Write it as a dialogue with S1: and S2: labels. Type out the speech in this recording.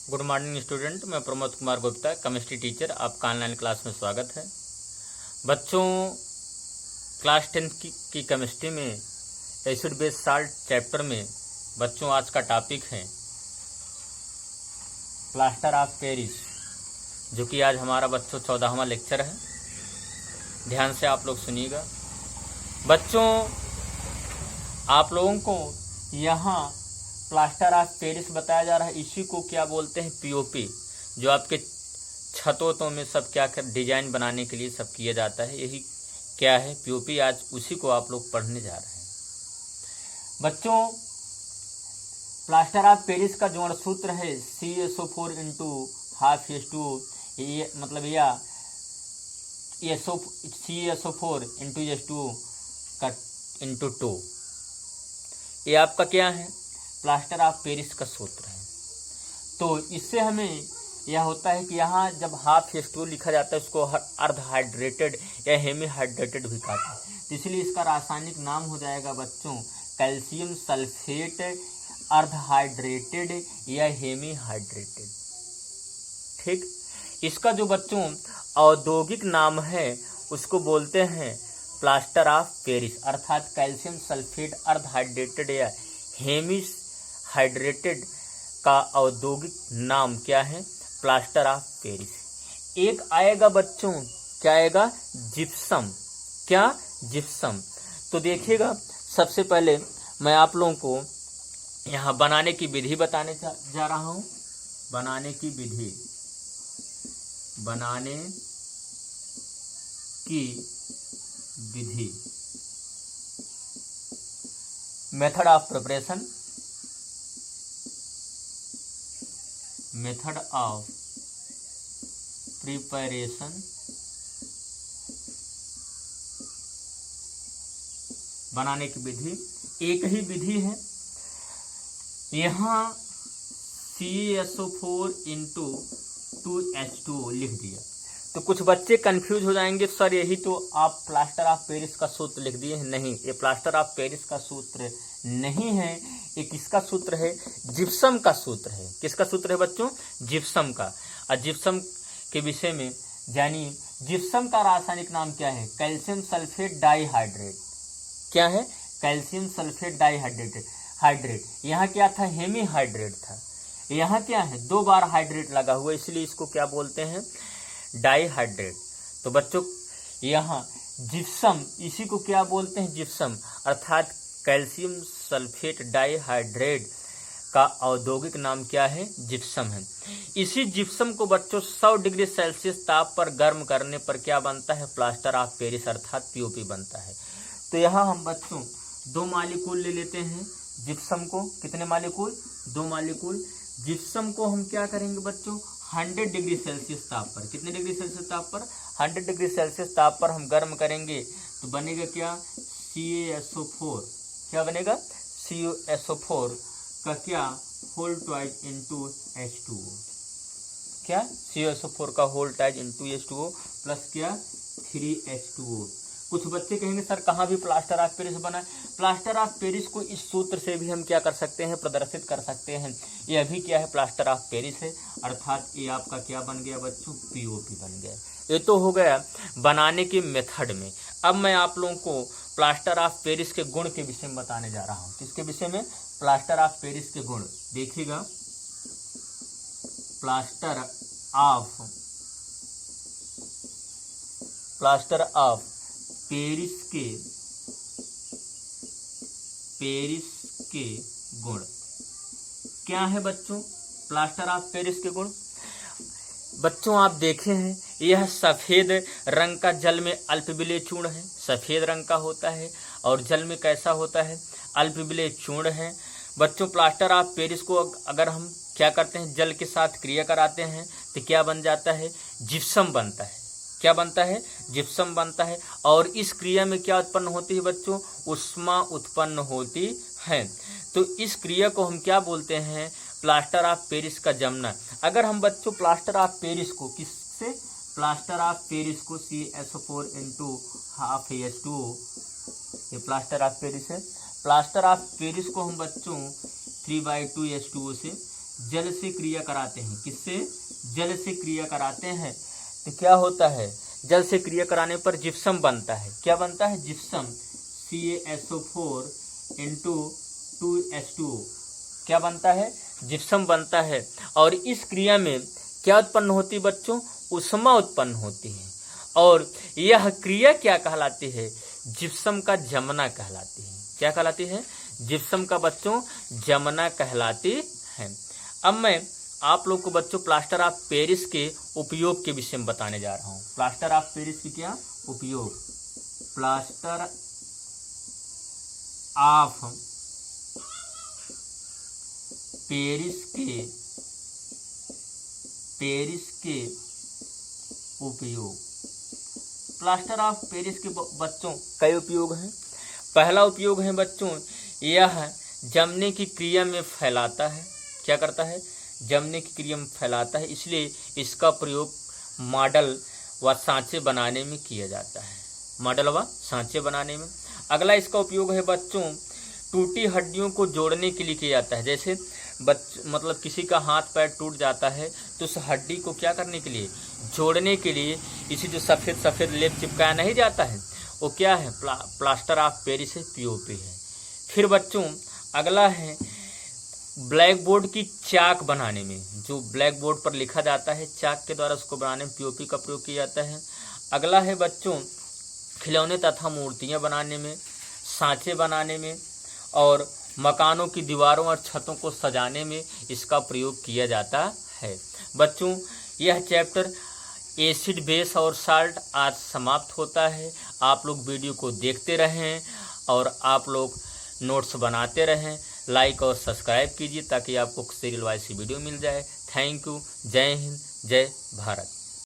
S1: Good morning student, मैं Pramod Kumar Gupta, chemistry teacher. आपका online class में स्वागत है। बच्चों, क्लास 10 की केमिस्ट्री में एसिड बेस साल्ट चैप्टर में बच्चों आज का टॉपिक है प्लास्टर ऑफ पेरिस, जो कि आज हमारा बच्चों 14वां लेक्चर है। ध्यान से आप लोग सुनिएगा। बच्चों, आप लोगों को यहाँ प्लास्टर ऑफ पेरिस बताया जा रहा है। इसी को क्या बोलते हैं? पीओपी, जो आपके छतों में सब क्या कर डिजाइन बनाने के लिए सब किया जाता है। यही क्या है? पीओपी। आज उसी को आप लोग पढ़ने जा रहे हैं। बच्चों, प्लास्टर ऑफ पेरिस का जोड़ सूत्र है CSO4 इंटू हाफ H2O, ये मतलब या CSO4 इंटू H2O का इंटू 2। ये आपका क्या है? प्लास्टर ऑफ पेरिस का सूत्र है। तो इससे हमें यह होता है कि यहाँ जब हाफ H2O लिखा जाता है उसको अर्ध हाइड्रेटेड या हेमी हाइड्रेटेड भी कहते हैं। तो इसलिए इसका रासायनिक नाम हो जाएगा बच्चों कैल्शियम सल्फेट अर्ध हाइड्रेटेड या हेमी हाइड्रेटेड। ठीक। इसका जो बच्चों औद्योगिक नाम है उसको बोलते हैं प्लास्टर ऑफ पेरिस, अर्थात कैल्शियम सल्फेट अर्ध हाइड्रेटेड या हेमी हाइड्रेटेड का औद्योगिक नाम क्या है? Plaster of Paris. एक आएगा बच्चों, क्या आएगा? जिप्सम। क्या? जिप्सम। तो देखिएगा, सबसे पहले मैं आप लोगों को यहाँ बनाने की विधि बताने जा रहा हूँ। बनाने की विधि, बनाने की विधि, method of preparation, method of preparation, बनाने की विधि एक ही विधि है। यहाँ CSO4 इंटू 2H2O लिख दिया तो कुछ बच्चे कंफ्यूज हो जाएंगे, सर यही तो आप प्लास्टर ऑफ पेरिस का सूत्र लिख दिए हैं। नहीं, ये प्लास्टर ऑफ पेरिस का सूत्र नहीं है। ये किसका सूत्र है? जिप्सम का सूत्र है। किसका सूत्र है बच्चों? जिप्सम का। और जिप्सम के विषय में जानिए, जिप्सम का रासायनिक नाम क्या है? Calcium sulphate dihydrate. क्या है? Calcium sulphate dihydrate. यहाँ क्या था? हेमी हाइड्रेट था। यहाँ क्या है? 2 बार हाइड्रेट लगा हुआ, इसलिए इसको क्या बोलते हैं? डाइहाइड्रेट। तो बच्चों, यहाँ जिप्सम, इसी को क्या बोलते हैं? जिप्सम, अर्थात कैल्शियम सल्फेट डाइहाइड्रेट का औद्योगिक नाम क्या है? जिप्सम है। इसी जिप्सम को बच्चों 100 डिग्री सेल्सियस ताप पर गर्म करने पर क्या बनता है? प्लास्टर ऑफ पेरिस अर्थात पीओपी बनता है। तो यहाँ हम बच्चों 2 मालिक्यूल ले लेते हैं जिप्सम को। कितने मालिक्यूल? 2 मालिक्यूल। जिप्सम को हम क्या करेंगे बच्चों? 100 डिग्री सेल्सियस ताप पर। कितने डिग्री सेल्सियस ताप पर? 100 डिग्री सेल्सियस ताप पर हम गर्म करेंगे तो बनेगा क्या? CaSO4। क्या बनेगा? CaSO4 का क्या? Whole twice into H2O। क्या? CaSO4 का whole twice into H2O plus क्या? 3H2O। कुछ बच्चे कहेंगे सर कहाँ भी प्लास्टर ऑफ पेरिस बना है? प्लास्टर ऑफ पेरिस को इस सूत्र से भी हम क्या कर सकते हैं? प्रदर्शित कर सकते हैं। यह भी क्या है? प्लास्टर ऑफ पेरिस है, अर्थात ये आपका क्या बन गया बच्चों? पीओपी बन गया। ये तो हो गया बनाने के मेथड में। अब मैं आप लोगों को प्लास्टर ऑफ पेरिस के गुण के विषय में बताने जा रहा हूँ। किसके विषय में? प्लास्टर ऑफ पेरिस के गुण। देखिएगा, प्लास्टर ऑफ पेरिस के गुण क्या है बच्चों? प्लास्टर ऑफ पेरिस के गुण बच्चों आप देखे हैं, यह सफेद रंग का जल में अल्पविलेय चूर्ण है। सफेद रंग का होता है और जल में कैसा होता है? अल्पविलेय चूर्ण है। बच्चों, प्लास्टर ऑफ पेरिस को अगर हम क्या करते हैं? जल के साथ क्रिया कराते हैं तो क्या बन जाता है? जिप्सम बनता है। क्या बनता है? जिप्सम बनता है। और इस क्रिया में क्या उत्पन्न होती है बच्चों? ऊष्मा उत्पन्न होती है। तो इस क्रिया को हम क्या बोलते हैं? प्लास्टर ऑफ पेरिस का जमना। अगर हम बच्चों प्लास्टर ऑफ पेरिस को किससे? प्लास्टर ऑफ पेरिस को CSO4 इंटू हाफ H2O, ये प्लास्टर ऑफ पेरिस है। प्लास्टर ऑफ पेरिस को हम बच्चों 3/2 H2O से जल से क्रिया कराते हैं। किससे? जल से क्रिया कराते हैं। तो क्या होता है? जल से क्रिया कराने पर जिप्सम बनता है। क्या बनता है? Gypsum, CaSO4 into 2H2O। क्या बनता है? जिप्सम बनता है। और इस क्रिया में क्या उत्पन्न होती है बच्चों? ऊष्मा उत्पन्न होती है। और यह क्रिया क्या कहलाती है? जिप्सम का जमना कहलाती है। क्या कहलाती है? जिप्सम का बच्चों जमना कहलाती है। अब मैं आप लोग को बच्चों प्लास्टर ऑफ पेरिस के उपयोग के विषय में बताने जा रहा हूँ। प्लास्टर ऑफ पेरिस की क्या उपयोग? प्लास्टर ऑफ पेरिस के उपयोग। प्लास्टर ऑफ पेरिस के बच्चों कई उपयोग हैं। पहला उपयोग है बच्चों, यह जमने की क्रिया में फैलाता है। क्या करता है? जमने की क्रिया में फैलाता है, इसलिए इसका प्रयोग मॉडल व सांचे बनाने में किया जाता है। मॉडल व सांचे बनाने में। अगला इसका उपयोग है बच्चों, टूटी हड्डियों को जोड़ने के लिए किया जाता है। जैसे मतलब किसी का हाथ पैर टूट जाता है तो उस हड्डी को क्या करने के लिए? जोड़ने के लिए इसी जो सफ़ेद सफ़ेद लेप चिपकाया नहीं जाता है, वो क्या है? प्लास्टर ऑफ पेरिस है, POP है। फिर बच्चों अगला है ब्लैक बोर्ड की चाक बनाने में। जो ब्लैक बोर्ड पर लिखा जाता है, चाक के द्वारा उसको बनाने में POP का प्रयोग किया जाता है। अगला है बच्चों खिलौने तथा मूर्तियाँ बनाने में, सांचे बनाने में और मकानों की दीवारों और छतों को सजाने में इसका प्रयोग किया जाता है। बच्चों यह चैप्टर एसिड, बेस और साल्ट आज समाप्त होता है। आप लोग वीडियो को देखते रहें और आप लोग नोट्स बनाते रहें। लाइक और सब्सक्राइब कीजिए ताकि आपको सीरियल वाइज वीडियो मिल जाए। Thank you. जय हिंद, जय भारत।